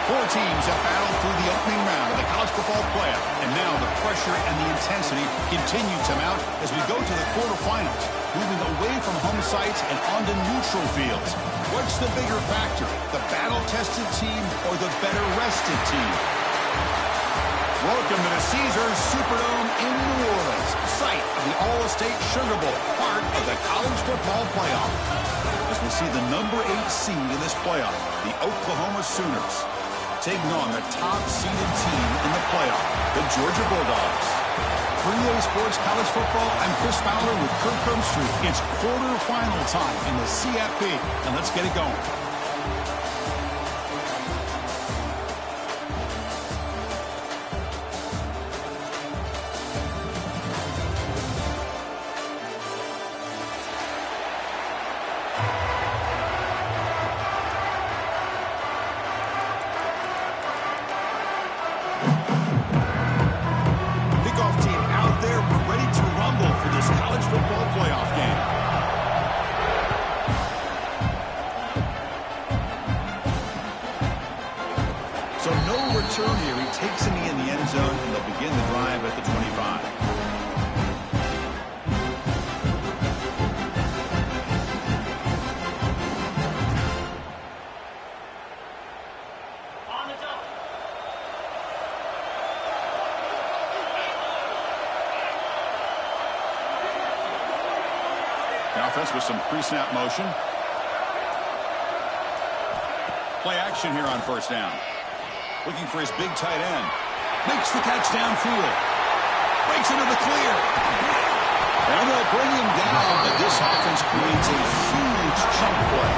Four teams have battled through the opening round of the college football playoff, and now the pressure and the intensity continue to mount as we go to the quarterfinals, moving away from home sites and onto neutral fields. What's the bigger factor, the battle-tested team or the better-rested team? Welcome to the Caesars Superdome in New Orleans, site of the All-State Sugar Bowl, part of the college football playoff. As we see the number 8 seed in this playoff, the Oklahoma Sooners, taking on the top-seeded team in the playoff, the Georgia Bulldogs. For EA Sports College Football, I'm Chris Fowler with Kirk Herbstreit. It's quarterfinal time in the CFP, and let's get it going. So no return here. He takes a knee in the end zone, and they'll begin the drive at the 25. On the double. The offense with some pre-snap motion. Play action here on first down. Looking for his big tight end. Makes the catch downfield. Breaks into the clear. And they'll bring him down, but this offense creates a huge chunk play.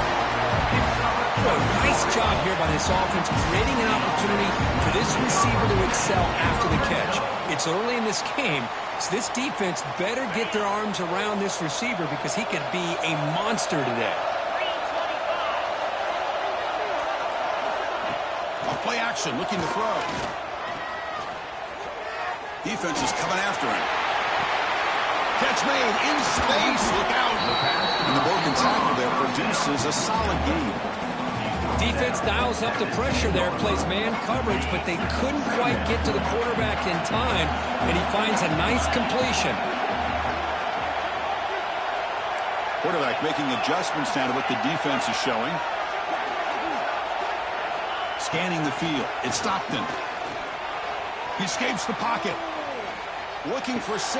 Well, nice job here by this offense, creating an opportunity for this receiver to excel after the catch. It's early in this game, so this defense better get their arms around this receiver because he could be a monster today. Play action, looking to throw. Defense is coming after him. Catch made in space. Look out. And the broken tackle there produces a solid gain. Defense dials up the pressure there, plays man coverage, but they couldn't quite get to the quarterback in time, and he finds a nice completion. Quarterback making adjustments now to what the defense is showing. Scanning the field. It's Stockton. He escapes the pocket. Looking for 6.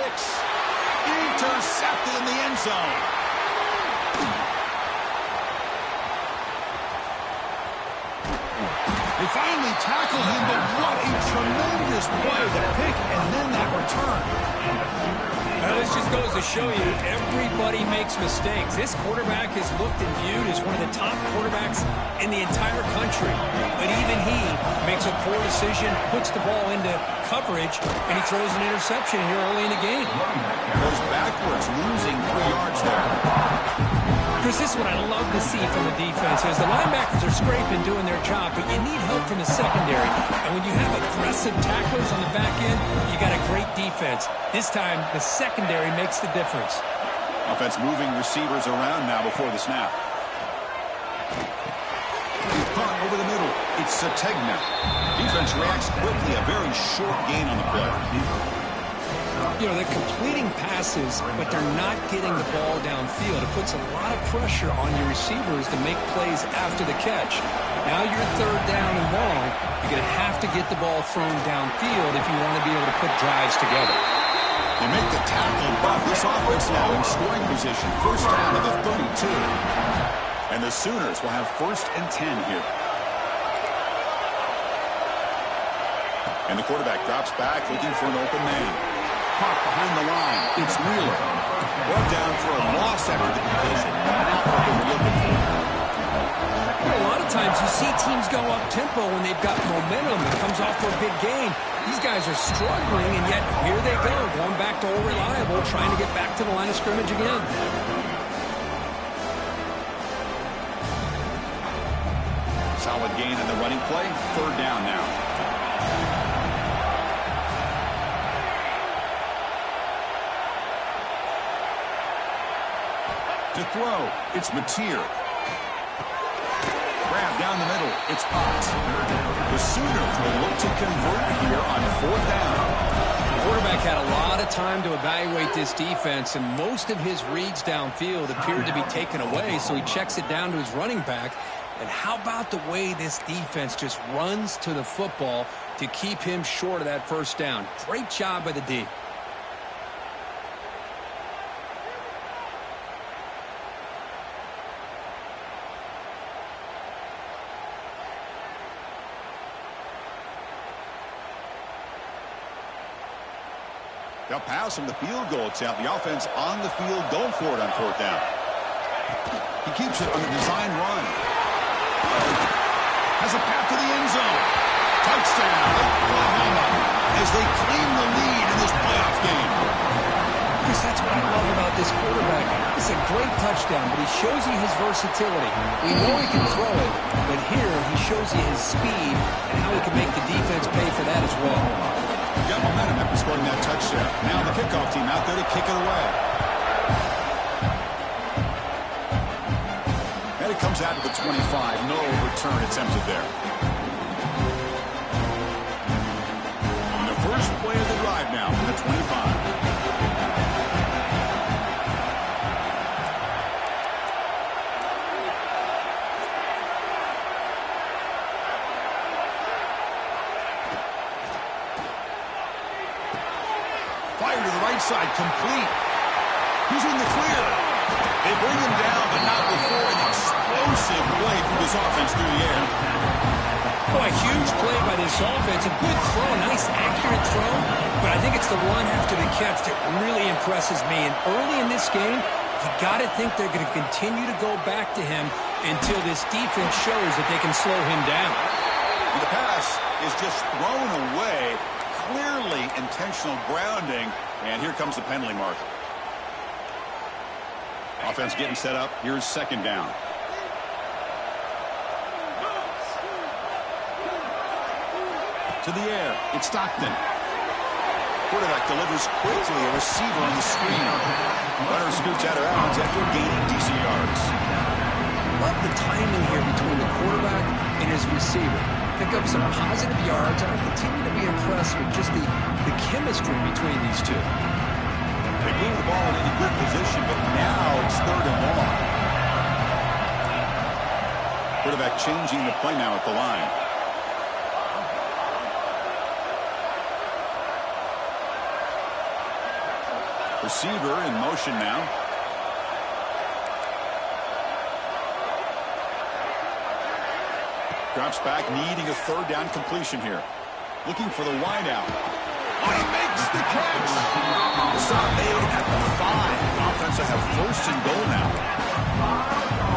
Intercepted in the end zone. They finally tackle him, but what a tremendous play. The pick and then that return. Now, this just goes to show you everybody makes mistakes. This quarterback is looked and viewed as one of the top quarterbacks in the entire country. But even he makes a poor decision, puts the ball into coverage, and he throws an interception here early in the game. Goes backwards, losing 3 yards there. Chris, this is what I love to see from the defense. As the linebackers are scraping, doing their job, but you need help from the secondary. And when you have aggressive tacklers on the back end, you got a great defense. This time, the secondary makes the difference. Offense moving receivers around now before the snap. Punt over the middle. It's Sategna. Defense reacts quickly. A very short gain on the play. You know, they're completing passes, but they're not getting the ball downfield. It puts a lot of pressure on your receivers to make plays after the catch. Now you're 3rd down and long. You're going to have to get the ball thrown downfield if you want to be able to put drives together. They make the tackle, but this offense now in scoring position. First down to the 32. And the Sooners will have 1st and 10 here. And the quarterback drops back, looking for an open man. Caught behind the line. It's Wheeler. Brought down for a loss after the completion. Not what they were looking for. A lot of times you see teams go up-tempo when they've got momentum that comes off for a big game. These guys are struggling, and yet here they go, going back to old reliable, trying to get back to the line of scrimmage again. Solid gain in the running play. 3rd down now. To throw, it's Mateer. Grab down the middle, it's Potts. The Sooners will look to convert here on 4th down. The quarterback had a lot of time to evaluate this defense, and most of his reads downfield appeared to be taken away, so he checks it down to his running back. And how about the way this defense just runs to the football to keep him short of that 1st down? Great job by the D. They'll pass from the field goal attempt. The offense on the field going for it on 4th down. He keeps it on the design run. Has a path to the end zone. Touchdown, Oklahoma, as they claim the lead in this playoff game. Because that's what I love about this quarterback. It's a great touchdown, but he shows you his versatility. We know he can throw it, but here he shows you his speed and how he can make the defense pay for that as well. Got momentum after scoring that touchdown. Now the kickoff team out there to kick it away. And it comes out to the 25. No return attempted there. And the first play of the drive now from the 25. Side complete. Who's in the clear? They bring him down, but not before an explosive play from this offense through the air. Oh, a huge play by this offense. A good throw, a nice accurate throw, but I think it's the run after the catch that really impresses me. And early in this game, you got to think they're going to continue to go back to him until this defense shows that they can slow him down. And the pass is just thrown away. Clearly intentional grounding. And here comes the penalty marker. Offense getting set up. Here's 2nd down. To the air. It's Stockton. Quarterback delivers quickly. A receiver on the screen. Runner scoots out of bounds after gaining decent yards. Love the timing here between the quarterback and his receiver. Pick up some positive yards, and I continue to be impressed with just the chemistry between these two. They move the ball in a good position, but now it's 3rd and long. Quarterback changing the play now at the line. Receiver in motion now. Drops back, needing a 3rd down completion here. Looking for the wideout. Oh, he makes the catch! The stop made at the 5. Offense will have 1st and goal now.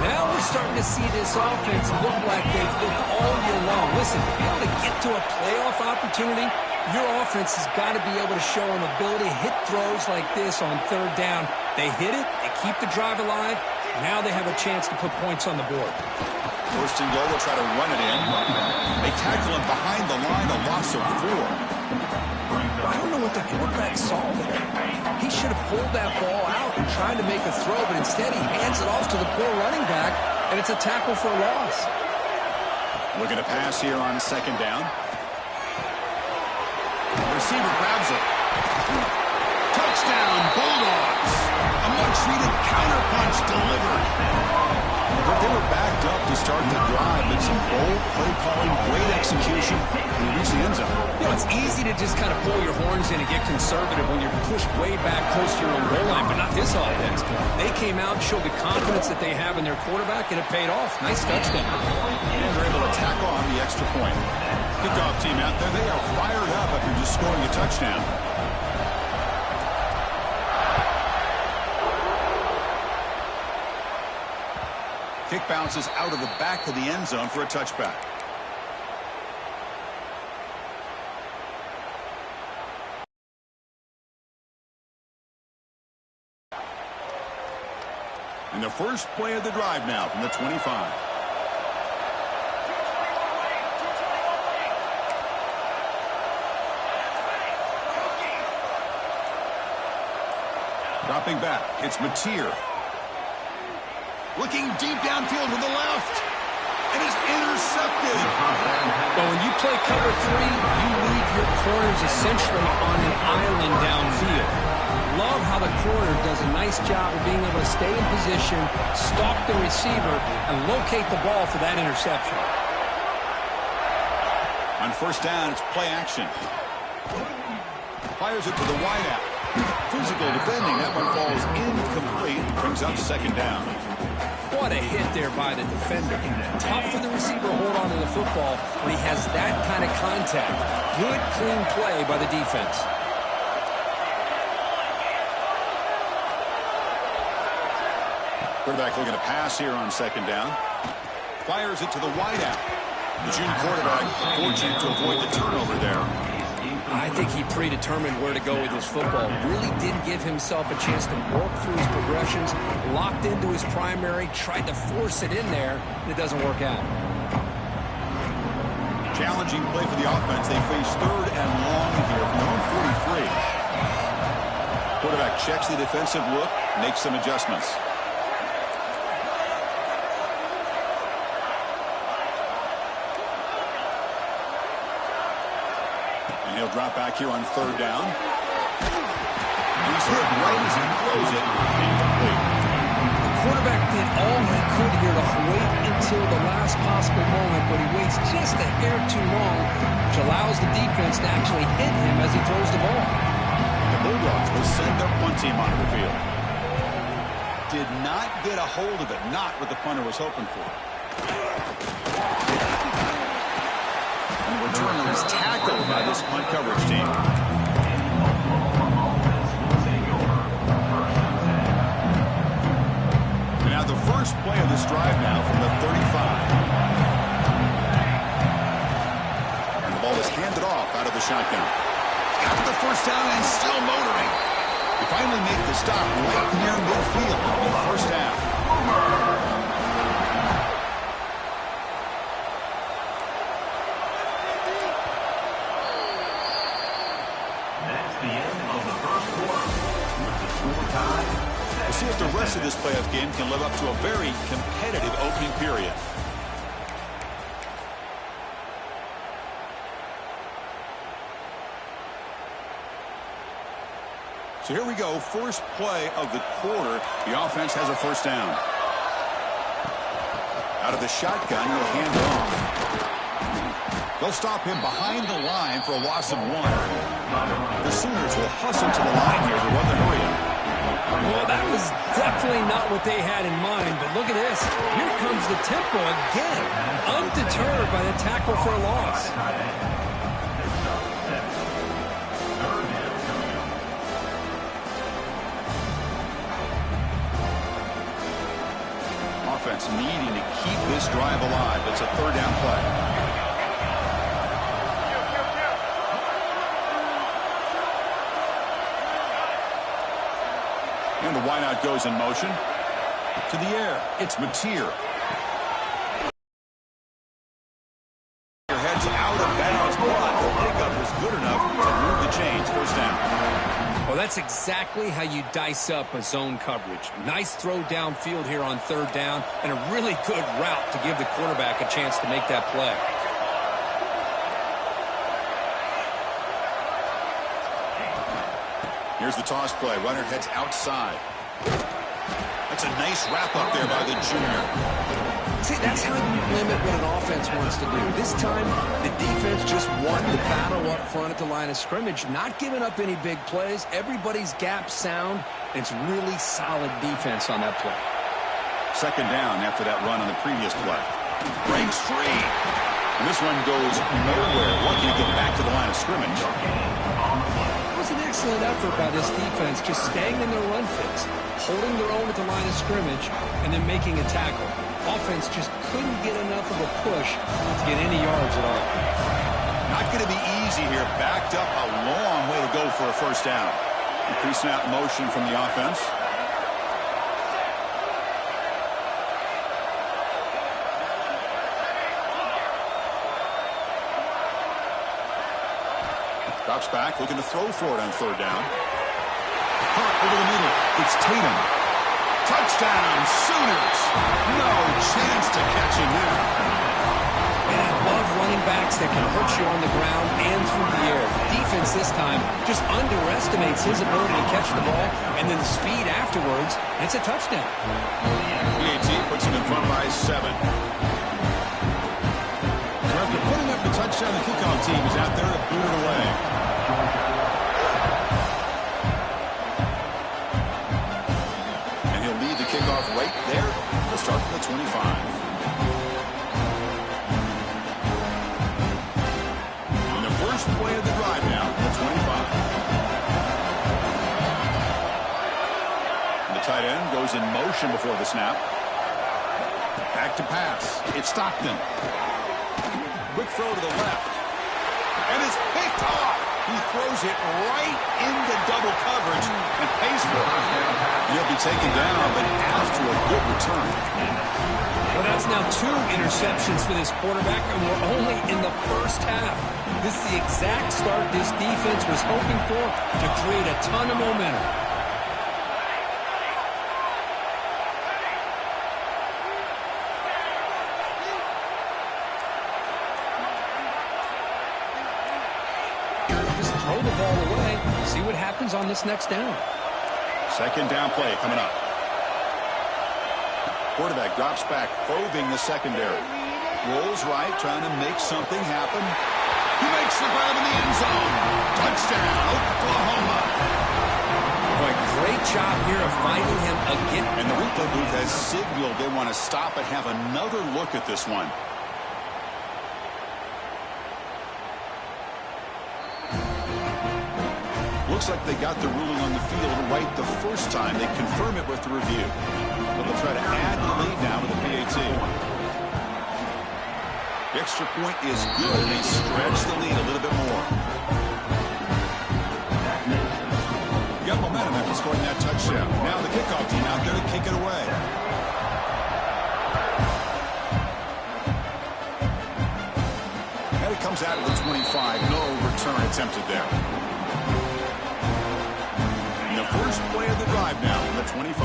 Now we're starting to see this offense look like they've looked all year long. Listen, to be able to get to a playoff opportunity, your offense has got to be able to show an ability to hit throws like this on 3rd down. They hit it, they keep the drive alive. Now they have a chance to put points on the board. 1st and goal, they'll try to run it in. They tackle him behind the line, a loss of 4. I don't know what the quarterback saw there. He should have pulled that ball out and tried to make a throw, but instead he hands it off to the poor running back, and it's a tackle for a loss. Looking to pass here on 2nd down. The receiver grabs it. Touchdown, Bulldogs. A much-needed counterpunch delivered. But they were backed up to start the drive, but some bold play calling, great execution. execution, and he reached the end zone. You know, it's easy to just kind of pull your horns in and get conservative when you're pushed way back close to your own goal line, but not this offense. They came out and showed the confidence that they have in their quarterback, and it paid off. Nice touchdown. And they're able to tackle on the extra point. Kickoff team out there, they are fired up after just scoring a touchdown. Kick bounces out of the back of the end zone for a touchback. And the first play of the drive now from the 25. Dropping back, it's Mateer. Looking deep downfield with the left. And it's intercepted. But when you play cover 3, you leave your corners essentially on an island downfield. Love how the corner does a nice job of being able to stay in position, stalk the receiver, and locate the ball for that interception. On first down, it's play action. Fires it to the wideout. Physical defending. That one falls incomplete. Brings up second down. What a hit there by the defender. Tough for the receiver to hold on to the football when he has that kind of contact. Good, clean play by the defense. Quarterback looking to pass here on second down. Fires it to the wideout. The junior quarterback fortunate to avoid the turnover there. I think he predetermined where to go with his football. Really didn't give himself a chance to work through his progressions. Locked into his primary, tried to force it in there, and it doesn't work out. Challenging play for the offense. They face third and long here from their own 43. Quarterback checks the defensive look, makes some adjustments. And he'll drop back here on third down. He's hit right as he throws it. Incomplete. The quarterback did all he could here to wait until the last possible moment, but he waits just a hair too long, which allows the defense to actually hit him as he throws the ball. The Bulldogs will send their punt team onto the field. Did not get a hold of it. Not what the punter was hoping for. And the returner is tackled by this punt coverage team. And now the first play of this drive now from the 35. And the ball is handed off out of the shotgun. Got the first down and still motoring. They finally make the stop right near midfield in the first half. That's the end of the first quarter. With the score tied. We'll see if the rest of this playoff game can live up to a very competitive opening period. So here we go, first play of the quarter. The offense has a first down. Out of the shotgun, he'll hand it off. They'll stop him behind the line for a loss of 1. The Sooners will hustle to the line here to run the hurry up. Well, that was definitely not what they had in mind, but look at this. Here comes the tempo again, undeterred by the tackle for a loss. Offense needing to keep this drive alive. It's a third down play. And the wideout goes in motion. To the air, it's Mateer. Your head's out of bounds, but the pickup was good enough to move the chains. First down. Well, that's exactly how you dice up a zone coverage. Nice throw downfield here on third down, and a really good route to give the quarterback a chance to make that play. Here's the toss play. Runner heads outside. That's a nice wrap up there by the junior. See, that's how you limit what an offense wants to do. This time, the defense just won the battle up front at the line of scrimmage, not giving up any big plays. Everybody's gap sound. It's really solid defense on that play. Second down after that run on the previous play. Breaks free. And this one goes nowhere. Lucky to get back to the line of scrimmage. It was an excellent effort by this defense, just staying in their run fits, holding their own at the line of scrimmage, and then making a tackle. Offense just couldn't get enough of a push to get any yards at all. Not going to be easy here. Backed up a long way to go for a first down. Pre-snap motion from the offense. Drops back, looking to throw for it on third down. Caught over the middle. It's Tatum. Touchdown, Sooners. No chance to catch him there. And I love running backs that can hurt you on the ground and through the air. Defense this time just underestimates his ability to catch the ball, and then the speed afterwards. It's a touchdown. PAT puts him in front by 7. So after putting up the touchdown, the kickoff team is out there to boot it away. And he'll lead the kickoff right there. We'll start from the 25. And the first play of the drive now, the 25. And the tight end goes in motion before the snap. Back to pass. It's Stockton. Quick throw to the left. And it's picked off. He throws it right into double coverage and pays for it. He'll be taken down, but after a good return. Well, that's now 2 interceptions for this quarterback, and we're only in the first half. This is the exact start this defense was hoping for to create a ton of momentum. Throw the ball away. See what happens on this next down. Second down play coming up. Quarterback drops back, probing the secondary. Rolls right, trying to make something happen. He makes the grab in the end zone. Touchdown, Oklahoma. Boy, great job here of finding him again. And the replay booth has signaled they want to stop and have another look at this one. Looks like they got the ruling on the field right the first time. They confirm it with the review. So they'll try to add the lead now to the PAT. The extra point is good. They stretch the lead a little bit more. Got momentum after scoring that touchdown. Now the kickoff team out there to kick it away. And it comes out of the 25. No return attempted there. First play of the drive now on the 25.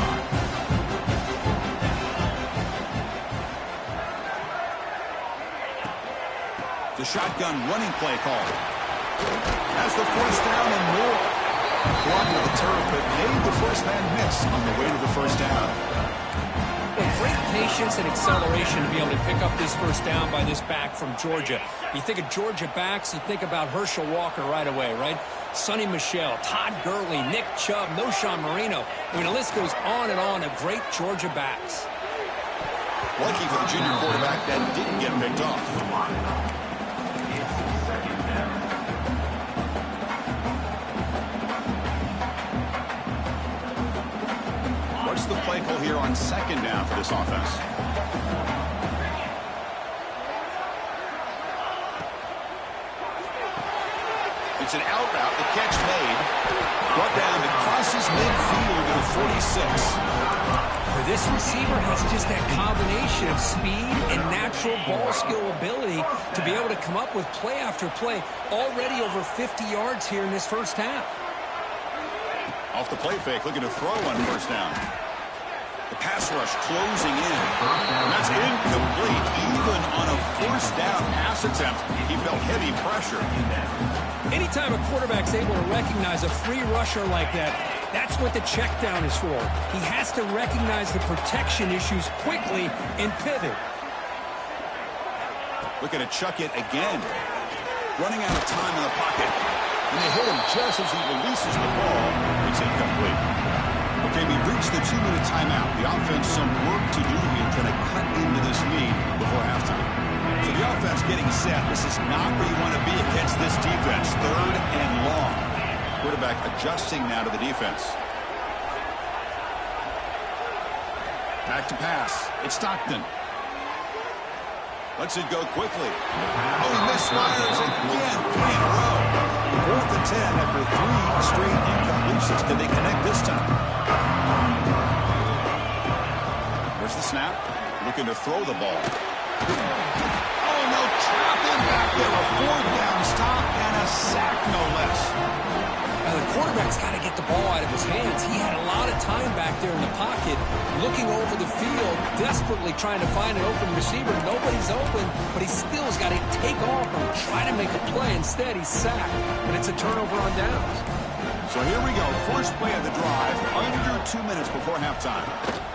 The shotgun running play call. That's the first down and more. Blocked with the turf, but made the first man miss on the way to the first down. Well, great patience and acceleration to be able to pick up this first down by this back from Georgia. You think of Georgia backs, you think about Herschel Walker right away, right? Sonny Michel, Todd Gurley, Nick Chubb, Noshawn Marino. I mean, the list goes on and on of great Georgia backs. Lucky for the junior quarterback that didn't get picked off. What's the play call here on second down for this offense? It's an out route, the catch made. Brought down to crosses midfield to the 46. This receiver has just that combination of speed and natural ball skill ability to be able to come up with play after play. Already over 50 yards here in this first half. Off the play fake, looking to throw on first down. The pass rush closing in. And that's incomplete. Even on a first down pass attempt, he felt heavy pressure. Anytime a quarterback's able to recognize a free rusher like that, that's what the check down is for. He has to recognize the protection issues quickly and pivot. Looking to chuck it again. Running out of time in the pocket. And they hit him just as he releases the ball. It's incomplete. Okay, we reached the 2-minute timeout. The offense some work to do here, trying to cut into this lead before halftime. So the offense getting set. This is not where you want to be against this defense. 3rd and long. Quarterback adjusting now to the defense. Back to pass. It's Stockton. Lets it go quickly. Oh, he misfires again. 3 in a row. 4th and 10 after 3 straight incompletions. Can they connect this time? Where's the snap? Looking to throw the ball. Oh, no, trap him back there. A 4th down stop and a sack, no less. Now, the quarterback's got to get the ball out of his hands. He had a lot of time back there in the pocket, looking over the field, desperately trying to find an open receiver. Nobody's open, but he still has got to take off and try to make a play. Instead, he's sacked, and it's a turnover on downs. So here we go. First play of the drive, under 2 minutes before halftime.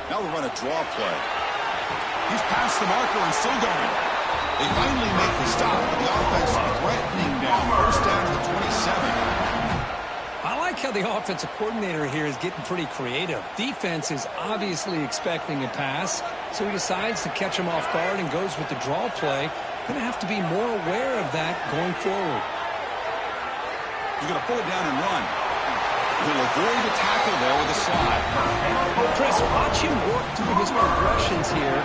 Now we'll run a draw play. He's past the marker and still going. They finally make the stop, but the offense threatening down. First down to the 27. I like how the offensive coordinator here is getting pretty creative. Defense is obviously expecting a pass, so he decides to catch him off guard and goes with the draw play. Going to have to be more aware of that going forward. He's going to pull it down and run. He'll avoid the tackle there with a slide. Chris, watch him work through his progressions here.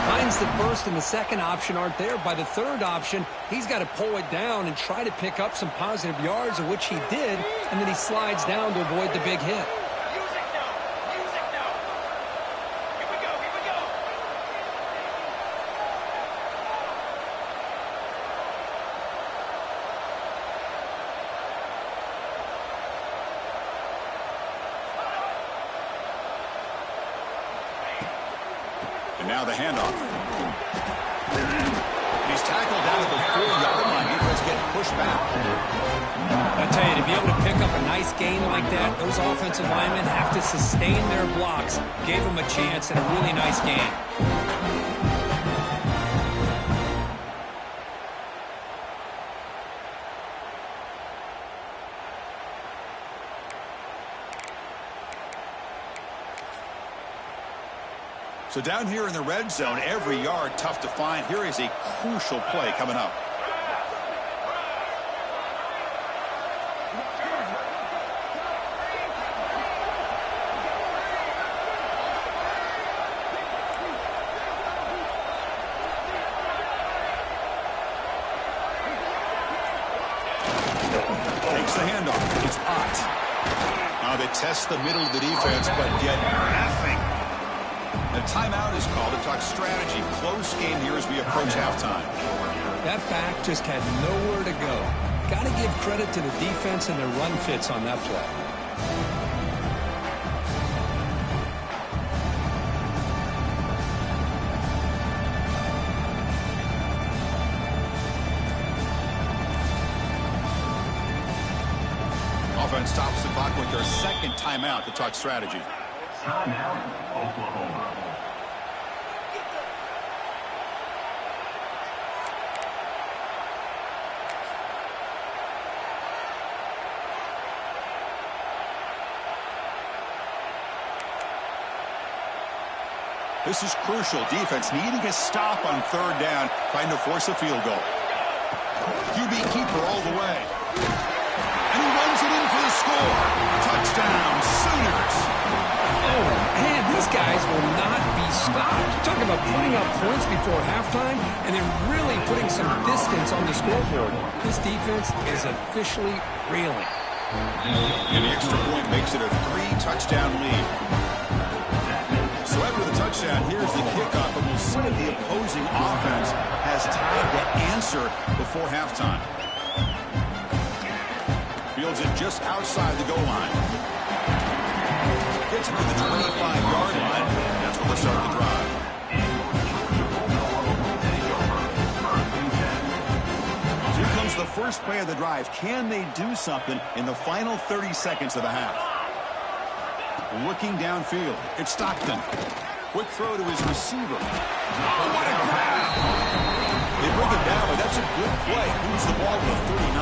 Finds the first and the second option aren't there. By the third option, he's got to pull it down and try to pick up some positive yards, of which he did, and then he slides down to avoid the big hit. And now the handoff. He's tackled down at the 4-yard line. Defense getting pushed back. I tell you, to be able to pick up a nice gain like that, those offensive linemen have to sustain their blocks. Gave them a chance and a really nice gain. So down here in the red zone, every yard tough to find. Here is a crucial play coming up. Takes the handoff. It's hot. Now they test the middle of the defense, but get nothing. A timeout is called to talk strategy. Close game here as we approach halftime. That back just had nowhere to go. Got to give credit to the defense and their run fits on that play. Offense stops the clock with their second timeout to talk strategy. Timeout, Oklahoma. This is crucial. Defense needing a stop on 3rd down, trying to force a field goal. QB keeper all the way. And he runs it in for the score. Touchdown, Sooners. Oh, man, these guys will not be stopped. Talking about putting up points before halftime and then really putting some distance on the scoreboard. This defense is officially reeling. And the extra point makes it a 3-touchdown lead. So after the touchdown, here's the kickoff, and we'll see if the opposing offense has time to answer before halftime. Fields it just outside the goal line. Gets it to the 25-yard line. That's where they'll start the drive. So here comes the first play of the drive. Can they do something in the final 30 seconds of the half? Looking downfield. It's Stockton. Quick throw to his receiver. Oh, what a grab! They bring it down play moves the ball to the 39.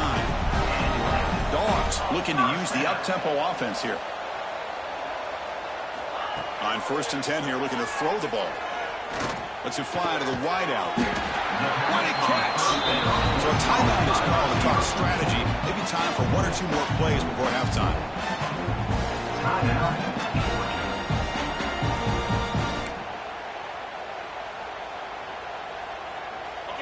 Dogs looking to use the up-tempo offense here. On 1st and 10 here, looking to throw the ball. Lets it fly to the wideout. What a catch! So a timeout is called to talk strategy. Maybe time for 1 or 2 more plays before halftime.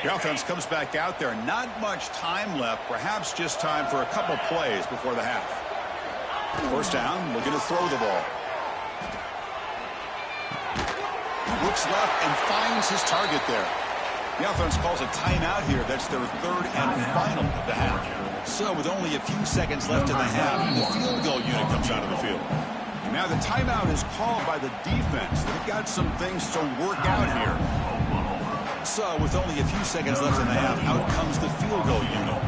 The offense comes back out there. Not much time left. Perhaps just time for a couple plays before the half. 1st down, looking to throw the ball. Looks left and finds his target there. The offense calls a timeout here. That's their 3rd and final of the half. So with only a few seconds left in the half, the field goal unit comes out of the field. Now the timeout is called by the defense. They've got some things to work out here. So with only a few seconds left in the half, out comes the field goal unit.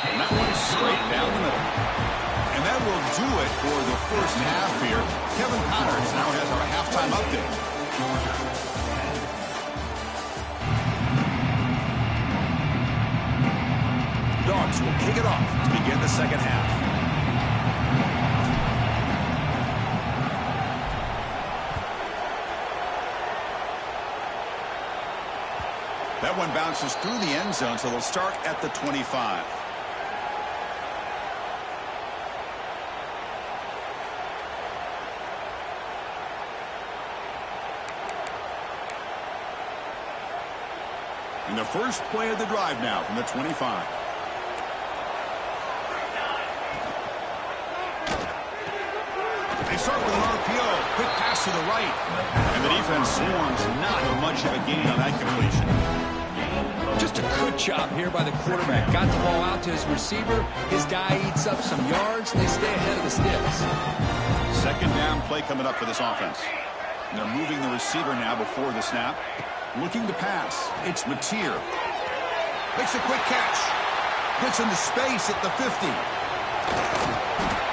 And that one's straight down the middle. And that will do it for the first half here. Kevin Connors now has our halftime update. Dogs will kick it off to begin the second half. That one bounces through the end zone, so they'll start at the 25. And the first play of the drive now from the 25. They start with an RPO. Quick pass to the right. And the defense swarms. Not much of a gain on that completion. Just a good job here by the quarterback. Got the ball out to his receiver. His guy eats up some yards, and they stay ahead of the sticks. 2nd down play coming up for this offense. And they're moving the receiver now before the snap. Looking to pass. It's Mateer. Makes a quick catch. Gets into space at the 50.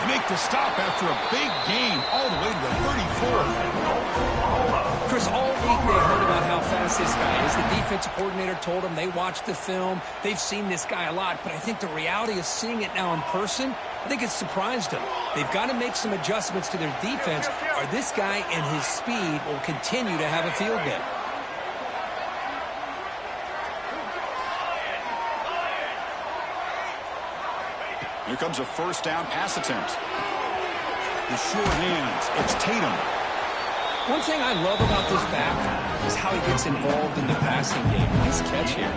Make the stop after a big gain all the way to the 34. Chris, all week they heard about how fast this guy is. The defensive coordinator told them they watched the film. They've seen this guy a lot, but I think the reality of seeing it now in person, I think it's surprised them. They've got to make some adjustments to their defense, or this guy and his speed will continue to have a field day. Here comes a 1st down pass attempt. The sure hands. It's Tatum. One thing I love about this back is how he gets involved in the passing game. Nice catch here.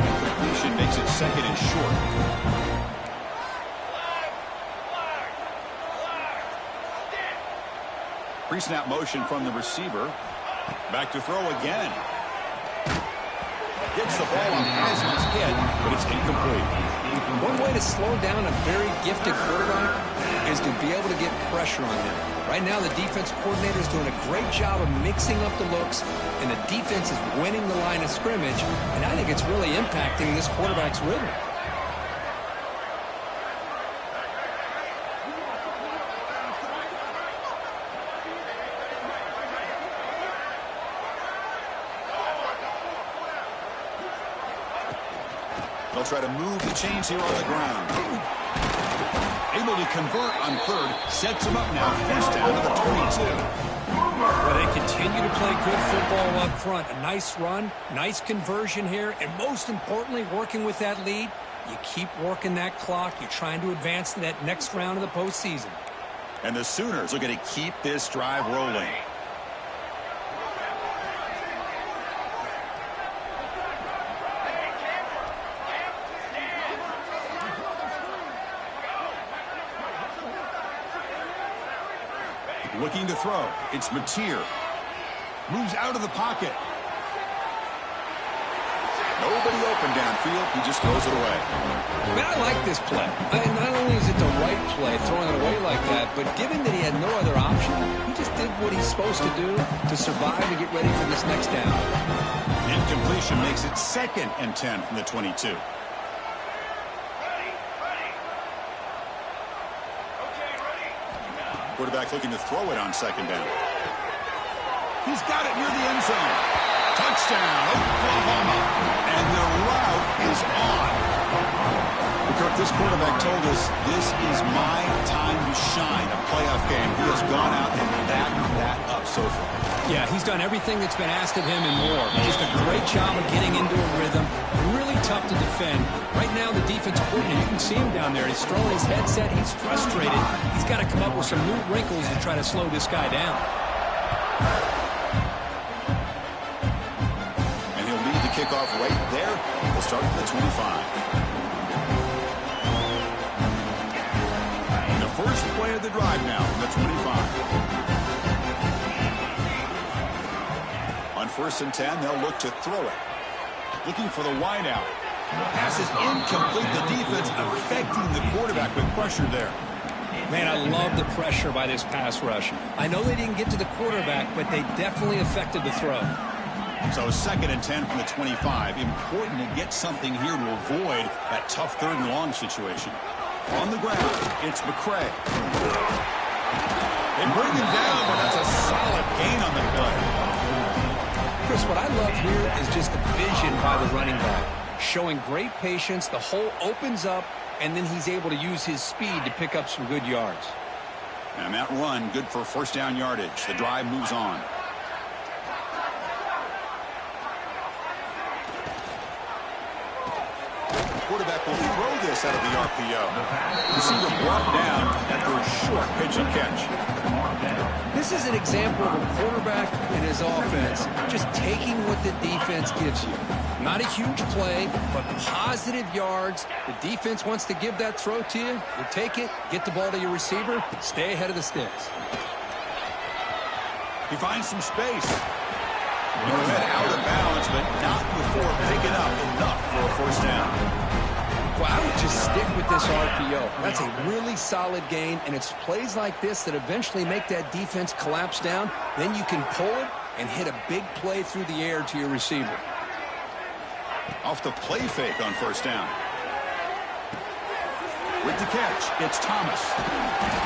Completion makes it 2nd and short. Pre-snap motion from the receiver. Back to throw again. Gets the ball on Heisman's head, but it's incomplete. One way to slow down a very gifted quarterback is to be able to get pressure on him. Right now, the defense coordinator is doing a great job of mixing up the looks, and the defense is winning the line of scrimmage, and I think it's really impacting this quarterback's rhythm. They'll try to move the chains here on the ground. Able to convert on 3rd. Sets him up now. 1st down to the 22. Well, they continue to play good football up front. A nice run, nice conversion here, and most importantly, working with that lead, you keep working that clock. You're trying to advance to that next round of the postseason. And the Sooners are going to keep this drive rolling. Looking to throw. It's Mateer. Moves out of the pocket. Nobody open downfield. He just throws it away. Man, I like this play. Not only is it the right play, throwing it away like that, but given that he had no other option, he just did what he's supposed to do to survive and get ready for this next down. Incompletion makes it 2nd and 10 from the 22. Quarterback looking to throw it on second down. He's got it near the end zone. Touchdown, Oklahoma. And the route is on. Kirk, this quarterback told us this is my time to shine, a playoff game. He has gone out and backed that up so far. Yeah, he's done everything that's been asked of him and more. Just a great job of getting into a rhythm. Really tough to defend. Right now, the defensive coordinator, you can see him down there. He's throwing his headset. He's frustrated. He's got to come up with some new wrinkles to try to slow this guy down. And he'll lead the kickoff right there. We'll start at the 25. First play of the drive now from the 25. On 1st and 10, they'll look to throw it. Looking for the wide out. Pass is incomplete. The defense affecting the quarterback with pressure there. Man, I love the pressure by this pass rush. I know they didn't get to the quarterback, but they definitely affected the throw. So 2nd and 10 from the 25. Important to get something here to avoid that tough 3rd and long situation. On the ground, it's McCray. They bring him down, but that's a solid gain on the play. Chris, what I love here is just the vision by the running back. Showing great patience, the hole opens up, and then he's able to use his speed to pick up some good yards. And that run, good for 1st down yardage. The drive moves on. Quarterback will throw this out of the RPO. Receiver brought down after a short pitch and catch. This is an example of a quarterback in his offense just taking what the defense gives you. Not a huge play, but positive yards. The defense wants to give that throw to you. You take it, get the ball to your receiver, stay ahead of the sticks. He finds some space. He'll head out of bounds, but not before picking up enough for a 1st down. Well, I would just stick with this RPO. That's a really solid gain, and it's plays like this that eventually make that defense collapse down. Then you can pull it and hit a big play through the air to your receiver. Off the play fake on 1st down. With the catch, it's Thomas.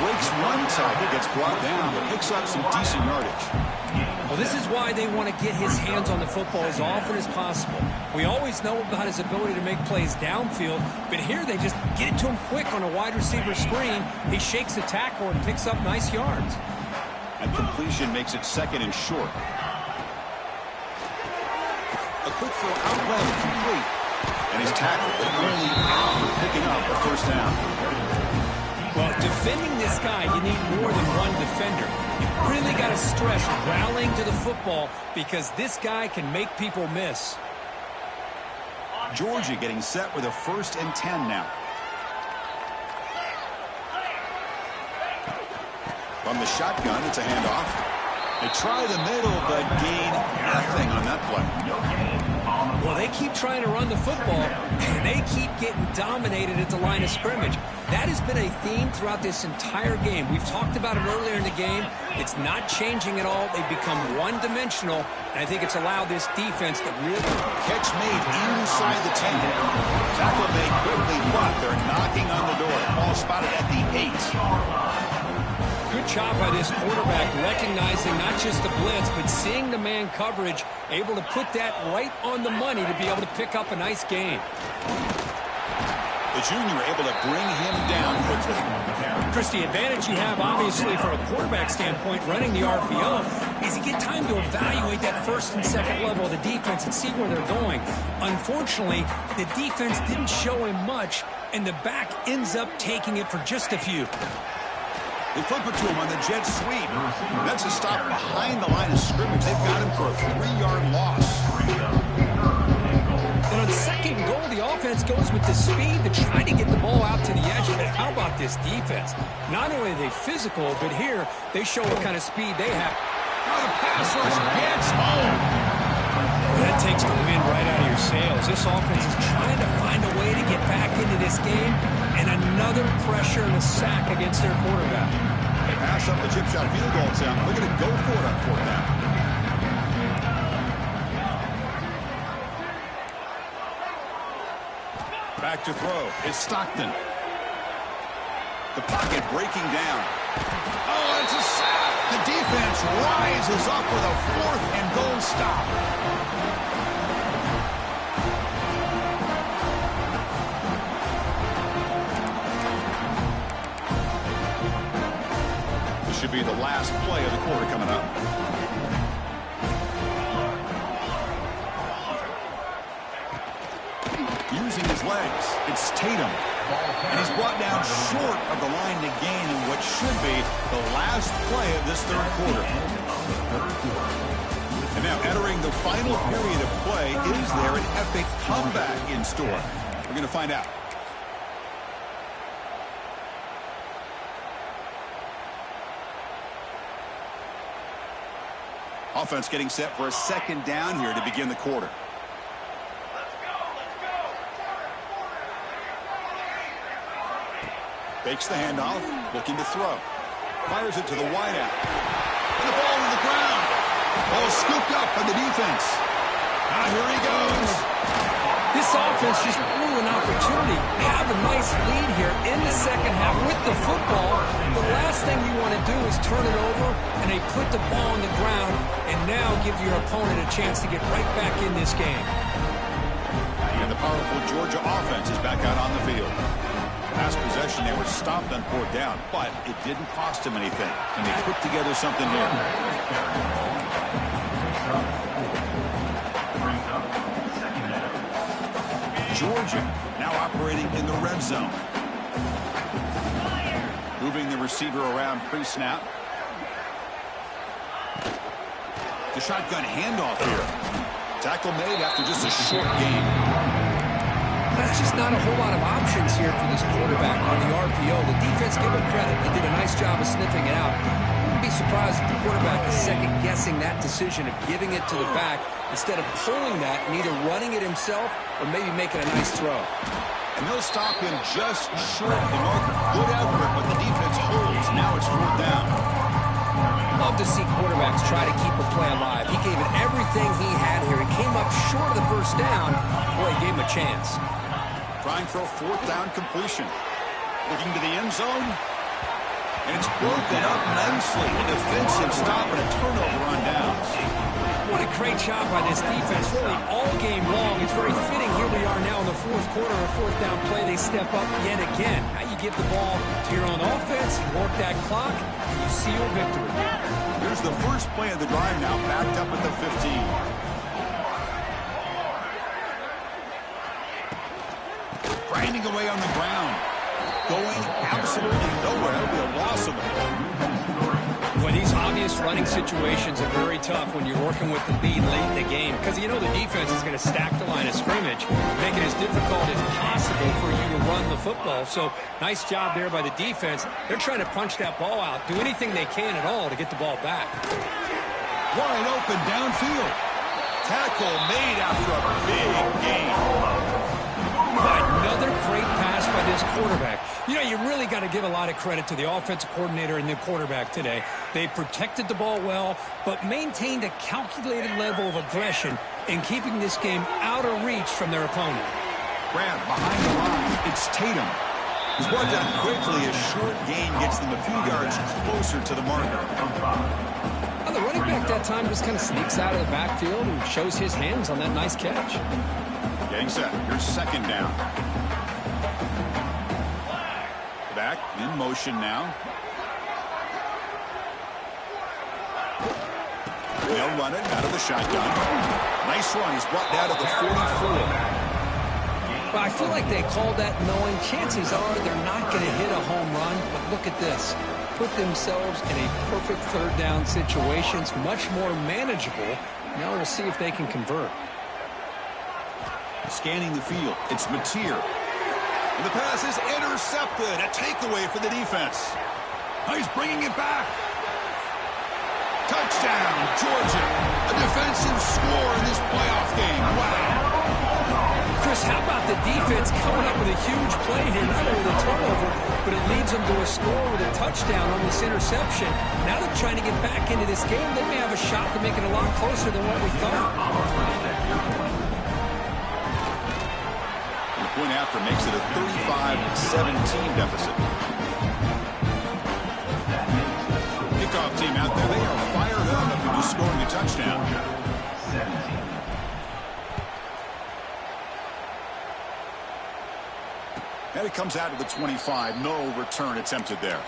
Breaks one tackle, gets brought down, but picks up some decent yardage. Well, this is why they want to get his hands on the football as often as possible. We always know about his ability to make plays downfield, but here they just get it to him quick on a wide receiver screen. He shakes the tackle and picks up nice yards. And completion makes it 2nd and short. A quick throw out well, complete. And he's tackled, but only after picking up a 1st down. Well, defending this guy, you need more than one defender. You really got to stress rallying to the football because this guy can make people miss. Georgia getting set with a 1st and 10 now. From the shotgun, it's a handoff. They try the middle, but gain nothing on that play. Well, they keep trying to run the football, and they keep getting dominated at the line of scrimmage. That has been a theme throughout this entire game. We've talked about it earlier in the game. It's not changing at all. They've become one-dimensional, and I think it's allowed this defense to really... Catch made inside the 10. Tackle made quickly, but they're knocking on the door. Ball spotted at the 8. Good job by this quarterback recognizing not just the blitz, but seeing the man coverage, able to put that right on the money to be able to pick up a nice gain. The junior able to bring him down quickly. Chris, the advantage you have, obviously, from a quarterback standpoint, running the RPO, is you get time to evaluate that 1st and 2nd level of the defense and see where they're going. Unfortunately, the defense didn't show him much, and the back ends up taking it for just a few. They flip it to him on the jet sweep. That's a stop behind the line of scrimmage. They've got him for a 3-yard loss. And on 2nd and goal, the offense goes with the speed to try to get the ball out to the edge. But how about this defense? Not only are they physical, but here they show what kind of speed they have. Oh, the pass rush gets home. That takes the wind right out of your sails. This offense is trying to find a way to get back into this game, and another pressure and a sack against their quarterback. They pass up the chip shot field goal attempt. They're going to go for it on 4th down. Back to throw is Stockton. The pocket breaking down. Oh, it's a sack. The defense rises up with a 4th and goal stop. This should be the last play of the quarter coming up. Using his legs, it's Tatum. And he's brought down short of the line to gain in what should be the last play of this third quarter. And now entering the final period of play, is there an epic comeback in store? We're going to find out. Offense getting set for a second down here to begin the quarter. Fakes the handoff, looking to throw. Fires it to the wideout. And the ball to the ground. Ball scooped up by the defense. Here he goes. This offense just blew an opportunity. Have a nice lead here in the second half with the football. The last thing you want to do is turn it over, and they put the ball on the ground and now give your opponent a chance to get right back in this game. And the powerful Georgia offense is back out on the field. Last possession, they were stopped on 4th down, but it didn't cost them anything, and they put together something here. Georgia now operating in the red zone. Moving the receiver around pre-snap. The shotgun handoff here. Tackle made after just a short gain. That's just not a whole lot of options here for this quarterback on the RPO. The defense, give him credit. They did a nice job of sniffing it out. Wouldn't be surprised if the quarterback is second-guessing that decision of giving it to the back instead of pulling that and either running it himself or maybe making a nice throw. And they'll stop him just short of the marker. Good effort, but the defense holds. Now it's 4th down. Love to see quarterbacks try to keep a play alive. He gave it everything he had here. He came up short of the first down. Boy, he gave him a chance. Trying for a 4th down completion. Looking to the end zone. And it's broken up nicely. A defensive stop and a turnover on downs. What a great job by this defense, really all game long. It's very fitting. Here we are now in the 4th quarter, a 4th down play. They step up yet again. Now you give the ball to your own offense, you work that clock, and you seal victory. Here's the first play of the drive now, backed up at the 15. Grinding away on the ground. Going absolutely nowhere. That'll be a loss of the ball. Well, these obvious running situations are very tough when you're working with the lead late in the game because you know the defense is going to stack the line of scrimmage, make it as difficult as possible for you to run the football. So nice job there by the defense. They're trying to punch that ball out, do anything they can at all to get the ball back. Wide open downfield. Tackle made after a big gain. Another great pass by this quarterback. You know, you really got to give a lot of credit to the offensive coordinator and the quarterback today. They protected the ball well, but maintained a calculated level of aggression in keeping this game out of reach from their opponent. Grab behind the line. It's Tatum. He's brought down quickly. A short gain gets them a few yards closer to the marker. Well, the running back that time just kind of sneaks out of the backfield and shows his hands on that nice catch. Getting set. Here's 2nd down. Back in motion now. They'll run it out of the shotgun. Nice run. He's brought down to the 44. Well, I feel like they called that knowing chances are they're not going to hit a home run. But look at this. Put themselves in a perfect 3rd down situation. It's much more manageable. Now we'll see if they can convert. Scanning the field. It's Mateer. And the pass is intercepted. A takeaway for the defense. Oh, he's bringing it back. Touchdown, Georgia. A defensive score in this playoff game. Wow. Chris, how about the defense coming up with a huge play here? Not only the turnover, but it leads them to a score with a touchdown on this interception. Now they're trying to get back into this game. They may have a shot to make it a lot closer than what we thought. Point after makes it a 35-17 deficit. And it comes out to the 25. No return attempted there.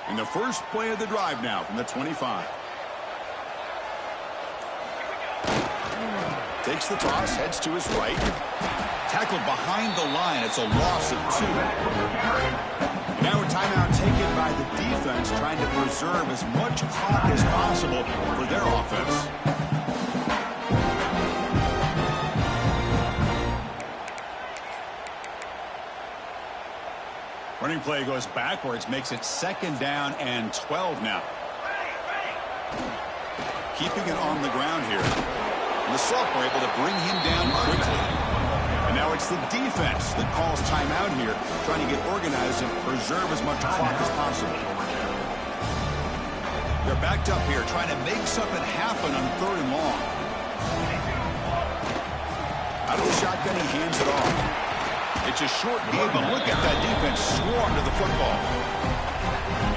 In the first play of the drive now from the 25. Takes the toss, heads to his right. Tackled behind the line. It's a loss of 2. Now a timeout taken by the defense, trying to preserve as much clock as possible for their offense. Running play goes backwards, makes it 2nd down and 12 now. Keeping it on the ground here. And the sophomore able to bring him down quickly. And now it's the defense that calls timeout here, trying to get organized and preserve as much clock as possible. They're backed up here, trying to make something happen on 3rd and long. Out of the shotgun, he hands it off. It's a short game, but look at that defense swarm to the football.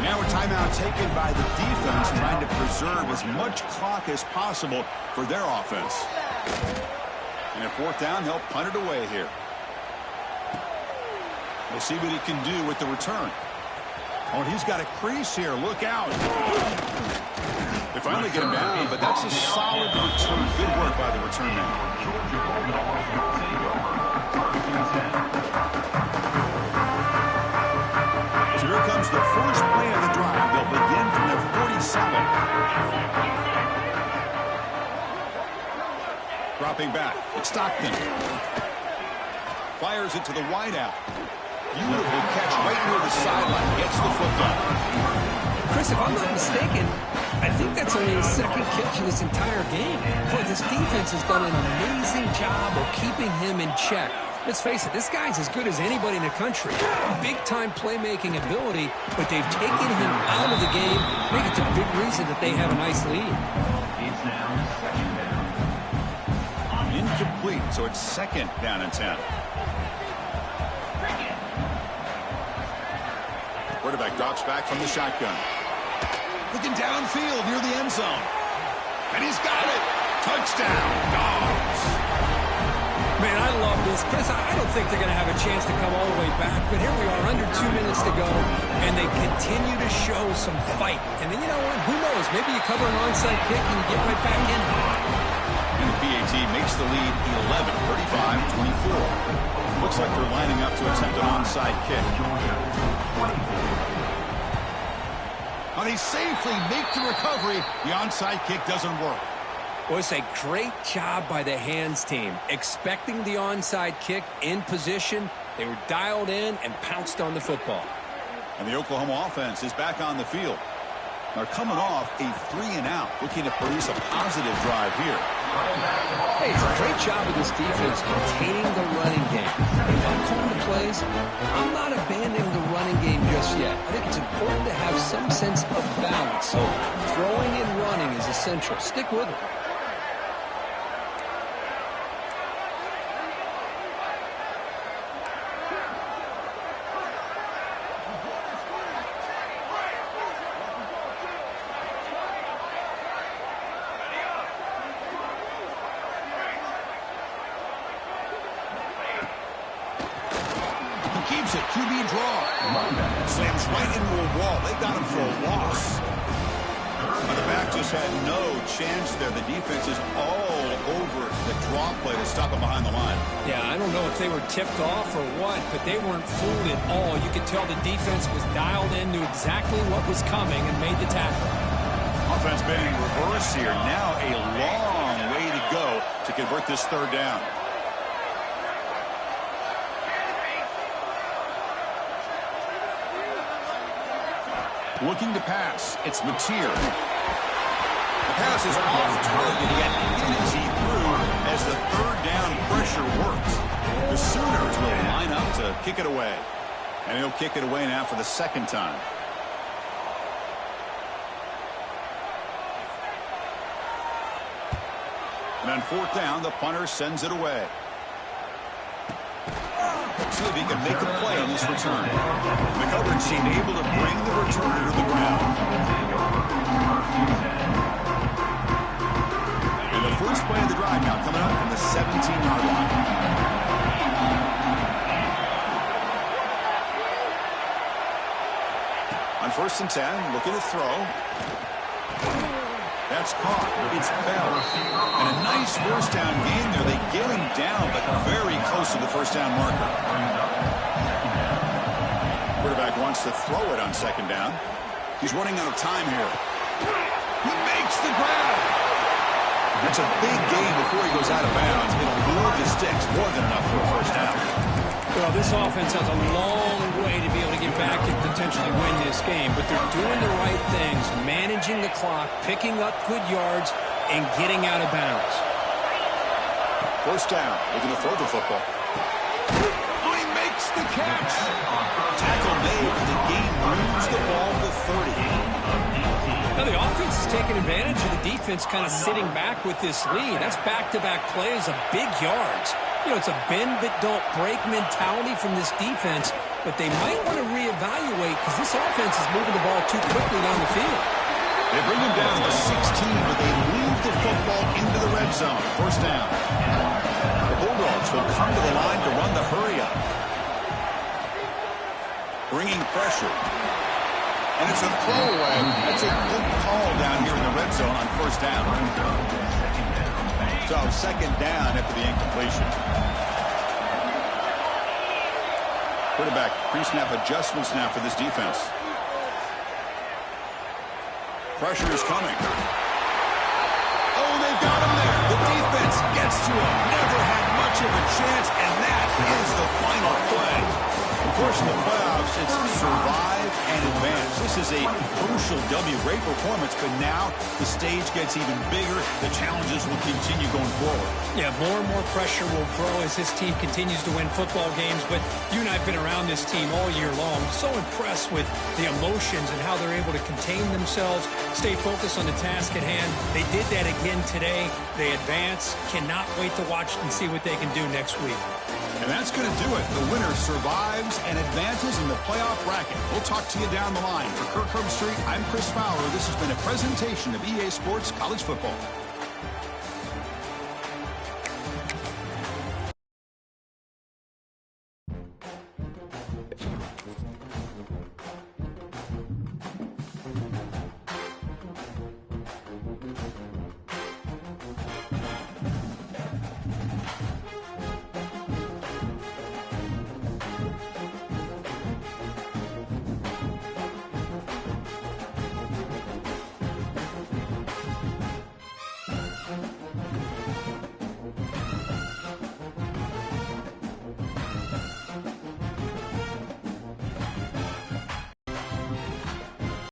Now a timeout taken by the defense, trying to preserve as much clock as possible for their offense. And at 4th down, they'll punt it away here. We'll see what he can do with the return. Oh, and he's got a crease here. Look out. They finally get him down, but that's a solid return. Good work by the return man. So here comes the first play of the drive. They'll begin from their 47. Dropping back. It's Stockton. Fires it to the wideout. Beautiful catch right near the sideline. Gets the football. Chris, if I'm not mistaken, I think that's only his 2nd catch of this entire game. Boy, this defense has done an amazing job of keeping him in check. Let's face it, this guy's as good as anybody in the country. Big-time playmaking ability, but they've taken him out of the game. I think it's a big reason that they have a nice lead. It's now 2nd down. Incomplete, so it's 2nd down and 10. Quarterback drops back from the shotgun. Looking downfield near the end zone. And he's got it. Touchdown, Dogs. Man, I love this. Chris, I don't think they're going to have a chance to come all the way back, but here we are, under 2 minutes to go, and they continue to show some fight. And then, you know what? Who knows? Maybe you cover an onside kick and you get right back in. And the PAT makes the lead 11, 35-24. Looks like they're lining up to attempt an onside kick. Well, they safely make the recovery. The onside kick doesn't work. Well, it's a great job by the hands team. Expecting the onside kick in position, they were dialed in and pounced on the football. And the Oklahoma offense is back on the field. They're coming off a 3-and-out, looking to produce a positive drive here. Hey, it's a great job of this defense containing the running game. If I'm calling the plays, I'm not abandoning the running game just yet. I think it's important to have some sense of balance. So throwing and running is essential. Stick with it. Keeps it, QB draw. Slams right into a wall. They got him for a loss. The back just had no chance there. The defense is all over the draw play to stop him behind the line. Yeah, I don't know if they were tipped off or what, but they weren't fooled at all. You could tell the defense was dialed in, knew exactly what was coming, and made the tackle. Offense been in reverse here. Now a long way to go to convert this 3rd down. Looking to pass. It's Mateer. The pass is off target, yet easy through as the 3rd down pressure works. The Sooners will line up to kick it away. And he'll kick it away now for the 2nd time. And on 4th down, the punter sends it away. Let's see if he can make a play on this return. The coverage team able to bring the returner to the ground. And the first play of the drive now coming up from the 17-yard line. On 1st and 10, looking to throw. That's caught. It's Bell. And a nice first down gain there. They get him down, but very close to the first down marker. Quarterback wants to throw it on 2nd down. He's running out of time here. He makes the grab. That's a big gain before he goes out of bounds. It'll move the sticks more than enough for a first down. Well, this offense has a long way to be able to get back and potentially win this game, but they're doing the right things, managing the clock, picking up good yards, and getting out of bounds. First down, looking to throw the football. Oh, he makes the catch. Tackle made, the game moves the ball to 30. Now, the offense is taking advantage of the defense kind of sitting back with this lead. That's back-to-back plays of big yards. You know, it's a bend-but-don't-break mentality from this defense, but they might want to reevaluate because this offense is moving the ball too quickly down the field. They bring him down to 16, but they move the football into the red zone. First down. The Bulldogs will come to the line to run the hurry-up. Bringing pressure. And it's a throwaway. That's a good call down here in the red zone on first down. So 2nd down after the incompletion. Quarterback pre-snap adjustments now for this defense. Pressure is coming. Oh, they've got him there. The defense gets to him. Never had much of a chance, and that is the final play. Of course, in the playoffs, it's survive and advance. This is a crucial W. Great performance, but now the stage gets even bigger. The challenges will continue going forward. Yeah, more and more pressure will grow as this team continues to win football games, but you and I have been around this team all year long. So impressed with the emotions and how they're able to contain themselves, stay focused on the task at hand. They did that again today. They advance. Cannot wait to watch and see what they can do next week. And that's going to do it. The winner survives and advances in the playoff bracket. We'll talk to you down the line. For Kirk Herbstreit, I'm Chris Fowler. This has been a presentation of EA Sports College Football.